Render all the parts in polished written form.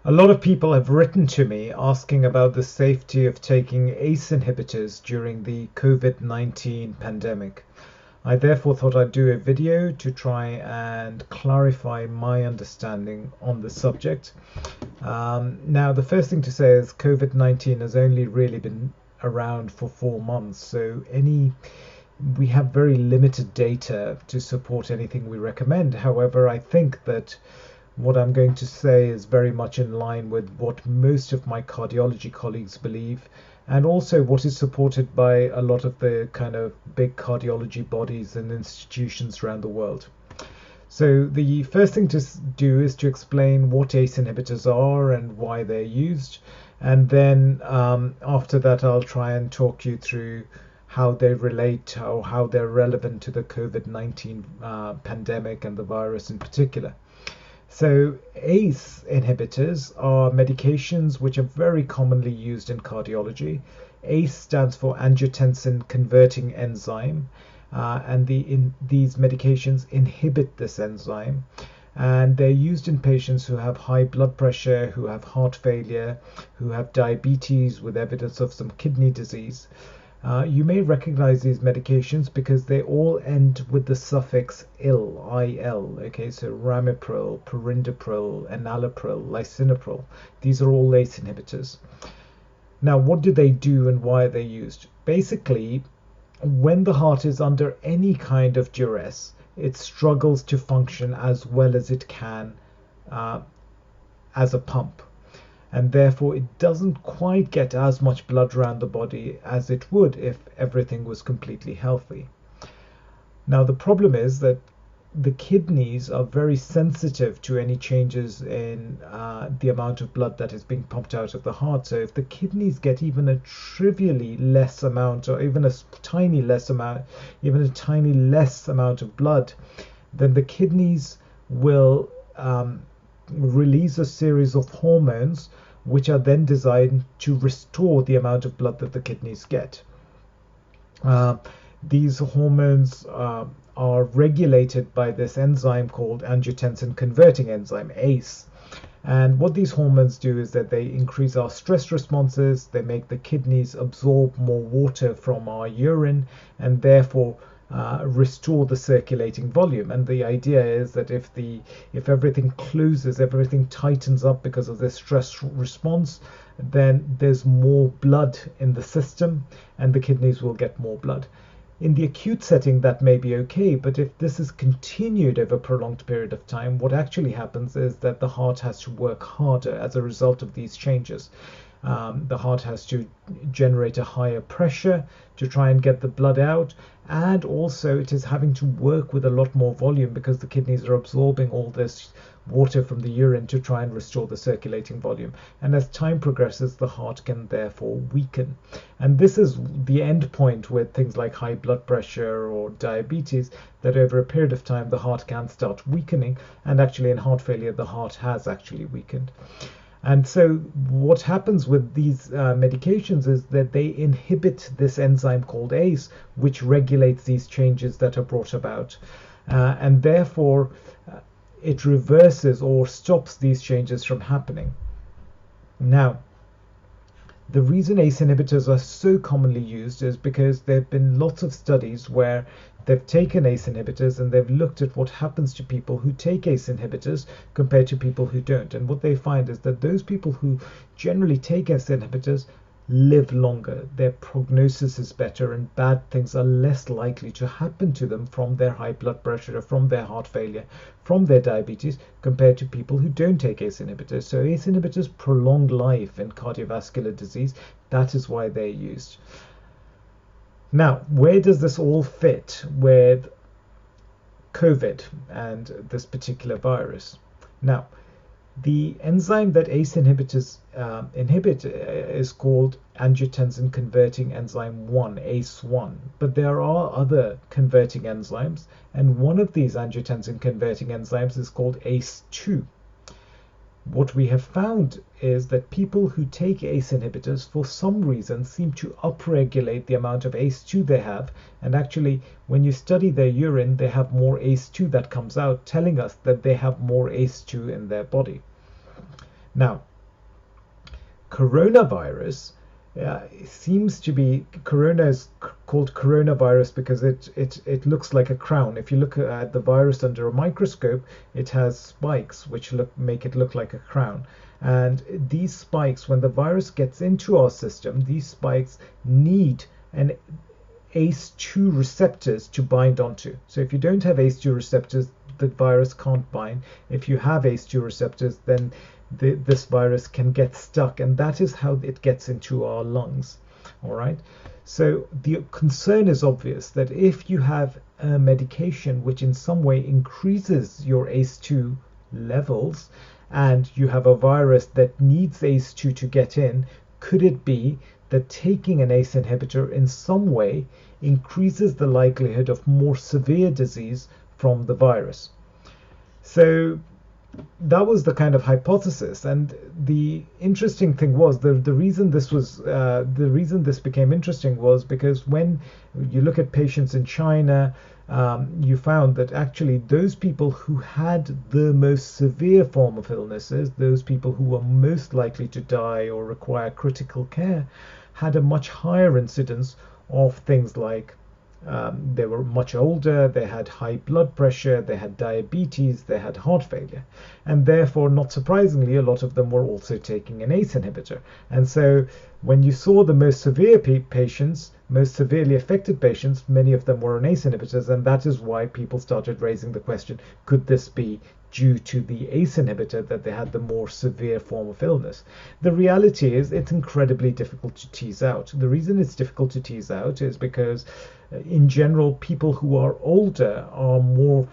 A lot of people have written to me asking about the safety of taking ACE inhibitors during the COVID-19 pandemic. I therefore thought I'd do a video to try and clarify my understanding on the subject. Now, the first thing to say is COVID-19 has only really been around for 4 months, so we have very limited data to support anything we recommend. However, I think that what I'm going to say is very much in line with what most of my cardiology colleagues believe, and also what is supported by a lot of the kind of big cardiology bodies and institutions around the world. So the first thing to do is to explain what ACE inhibitors are and why they're used. And then after that, I'll try and talk you through how they relate or how they're relevant to the COVID-19 pandemic and the virus in particular. So ACE inhibitors are medications which are very commonly used in cardiology. ACE stands for angiotensin converting enzyme, and these medications inhibit this enzyme. And they're used in patients who have high blood pressure, who have heart failure, who have diabetes with evidence of some kidney disease. You may recognize these medications because they all end with the suffix il, I-L. Okay, so ramipril, perindopril, enalapril, lisinopril. These are all ACE inhibitors. Now, what do they do and why are they used? Basically, when the heart is under any kind of duress, it struggles to function as well as it can as a pump. And therefore it doesn't quite get as much blood around the body as it would if everything was completely healthy. Now the problem is that the kidneys are very sensitive to any changes in the amount of blood that is being pumped out of the heart. So if the kidneys get even a trivially less amount, or even a tiny less amount of blood, then the kidneys will release a series of hormones which are then designed to restore the amount of blood that the kidneys get. These hormones are regulated by this enzyme called angiotensin converting enzyme, ACE. And what these hormones do is that they increase our stress responses, they make the kidneys absorb more water from our urine, and therefore restore the circulating volume. And the idea is that if everything closes, everything tightens up because of this stress response, then there's more blood in the system and the kidneys will get more blood. In the acute setting, that may be okay, but if this is continued over a prolonged period of time, what actually happens is that the heart has to work harder as a result of these changes. The heart has to generate a higher pressure to try and get the blood out, and also it is having to work with a lot more volume because the kidneys are absorbing all this water from the urine to try and restore the circulating volume. And as time progresses, the heart can therefore weaken. And this is the end point with things like high blood pressure or diabetes, that over a period of time the heart can start weakening, and actually in heart failure the heart has actually weakened. And so what happens with these medications is that they inhibit this enzyme called ACE, which regulates these changes that are brought about. And therefore, it reverses or stops these changes from happening. Now, the reason ACE inhibitors are so commonly used is because there have been lots of studies where they've taken ACE inhibitors and they've looked at what happens to people who take ACE inhibitors compared to people who don't. And what they find is that those people who generally take ACE inhibitors live longer. Their prognosis is better and bad things are less likely to happen to them from their high blood pressure, from their heart failure, from their diabetes, compared to people who don't take ACE inhibitors. So ACE inhibitors prolong life in cardiovascular disease. That is why they're used. Now, where does this all fit with COVID and this particular virus? Now, the enzyme that ACE inhibitors inhibit is called angiotensin converting enzyme 1, ACE1. But there are other converting enzymes, and one of these angiotensin converting enzymes is called ACE2. What we have found is that people who take ACE inhibitors for some reason seem to upregulate the amount of ACE2 they have, and actually when you study their urine they have more ACE2 that comes out, telling us that they have more ACE2 in their body. Now, coronavirus seems to be, corona is called coronavirus because it looks like a crown. If you look at the virus under a microscope, it has spikes which make it look like a crown. And these spikes, when the virus gets into our system, these spikes need an ACE2 receptors to bind onto. So if you don't have ACE2 receptors, the virus can't bind. If you have ACE2 receptors, then this virus can get stuck, and that is how it gets into our lungs. All right. So the concern is obvious that if you have a medication which in some way increases your ACE2 levels, and you have a virus that needs ACE2 to get in, could it be that taking an ACE inhibitor in some way increases the likelihood of more severe disease from the virus? So that was the kind of hypothesis, and the interesting thing was the reason this became interesting was because when you look at patients in China, you found that actually those people who had the most severe form of illnesses, those people who were most likely to die or require critical care, had a much higher incidence of things like they were much older, they had high blood pressure, they had diabetes, they had heart failure. And therefore, not surprisingly, a lot of them were also taking an ACE inhibitor. And so when you saw the most severe patients, most severely affected patients, many of them were on ACE inhibitors. And that is why people started raising the question, could this be due to the ACE inhibitor that they had the more severe form of illness? The reality is it's incredibly difficult to tease out. The reason it's difficult to tease out is because in general, people who are older are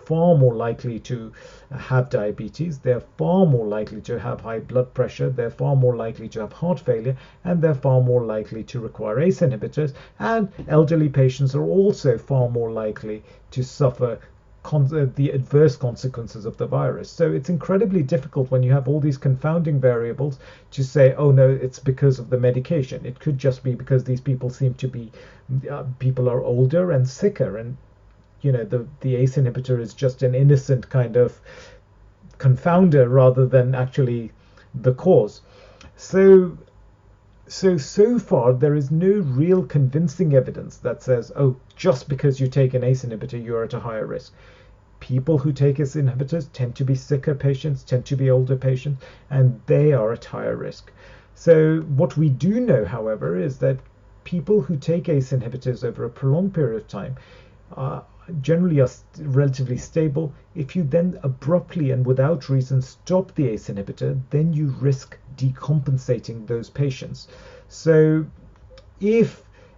far more likely to have diabetes, they're far more likely to have high blood pressure, they're far more likely to have heart failure, and they're far more likely to require ACE inhibitors. And elderly patients are also far more likely to suffer the adverse consequences of the virus. So it's incredibly difficult when you have all these confounding variables to say, oh no, it's because of the medication. It could just be because these people seem to be, people are older and sicker, and the ACE inhibitor is just an innocent kind of confounder rather than actually the cause. So far there is no real convincing evidence that says, oh, just because you take an ACE inhibitor, you're at a higher risk. People who take ACE inhibitors tend to be sicker patients, tend to be older patients, and they are at higher risk. So what we do know, however, is that people who take ACE inhibitors over a prolonged period of time generally are relatively stable. If you then abruptly and without reason stop the ACE inhibitor, then you risk decompensating those patients.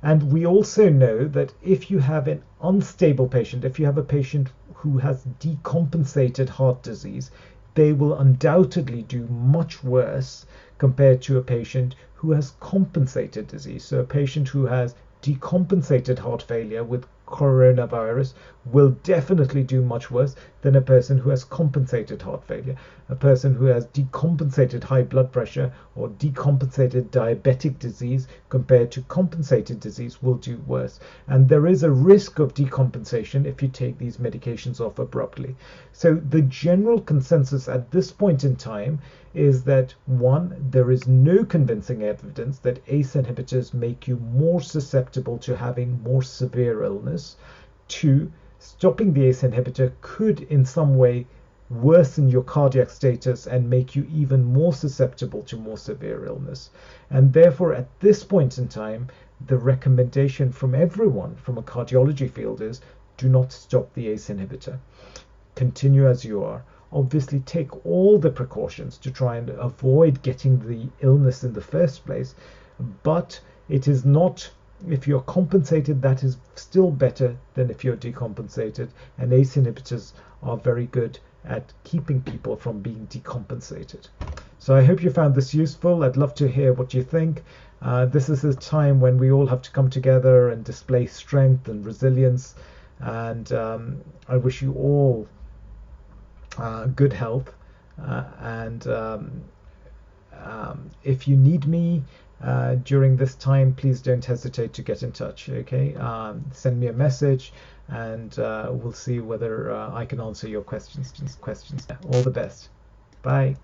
And we also know that if you have an unstable patient, if you have a patient who has decompensated heart disease, they will undoubtedly do much worse compared to a patient who has compensated disease. So a patient who has decompensated heart failure with coronavirus will definitely do much worse than a person who has compensated heart failure. A person who has decompensated high blood pressure or decompensated diabetic disease compared to compensated disease will do worse. And there is a risk of decompensation if you take these medications off abruptly. So the general consensus at this point in time is that, one, there is no convincing evidence that ACE inhibitors make you more susceptible to having more severe illness. Two, stopping the ACE inhibitor could in some way worsen your cardiac status and make you even more susceptible to more severe illness. And therefore, at this point in time, the recommendation from everyone from a cardiology field is do not stop the ACE inhibitor. Continue as you are. Obviously, take all the precautions to try and avoid getting the illness in the first place, but it is not, if you're compensated, that is still better than if you're decompensated, and ACE inhibitors are very good at keeping people from being decompensated. So I hope you found this useful. I'd love to hear what you think. This is a time when we all have to come together and display strength and resilience, and I wish you all good health, and if you need me during this time, please don't hesitate to get in touch. Okay, send me a message, and we'll see whether I can answer your questions. All the best. Bye.